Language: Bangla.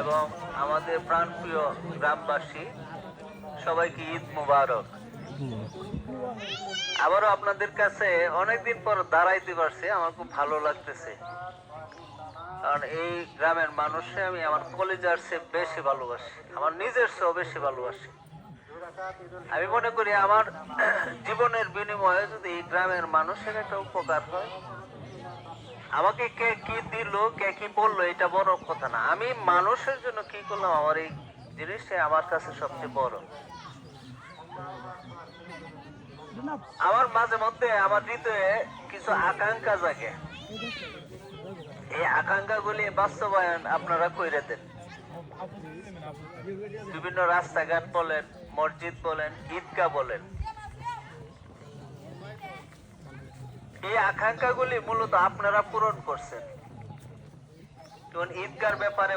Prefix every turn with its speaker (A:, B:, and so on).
A: এবং আমাদের প্রাণপ্রিয় গ্রামবাসী সবাইকে ঈদ মুবারক। আবারও আপনাদের কাছে অনেকদিন পর দাঁড়াইতে পারছি, আমার খুব ভালো লাগতেছে। কারণ এই গ্রামের মানুষে আমি আমার কলেজার চেয়ে বেশি ভালোবাসি, আমার নিজের চেয়েও বেশি ভালোবাসি। আমি মনে করি আমার জীবনের বিনিময়ে যদি এই গ্রামের মানুষের একটা উপকার হয়, আমাকে কে কি দিল কে কি বললো এটা বড় কথা না, আমি মানুষের জন্য কি করলাম, আমার এই জিনিসটা আমার কাছে সবচেয়ে বড়। আমার মাঝে মধ্যে আমার হৃদয়ে কিছু আকাঙ্ক্ষা জাগে, এই আকাঙ্ক্ষা গুলি বাস্তবায়ন আপনারা কইরে দেন। বিভিন্ন রাস্তাঘাট বলেন, মসজিদ বলেন, ঈদগাহ বলেন, এই আকাঙ্ক্ষা গুলি মূলত আপনারা পূরণ করছেন। যেমন ঈদগার ব্যাপারে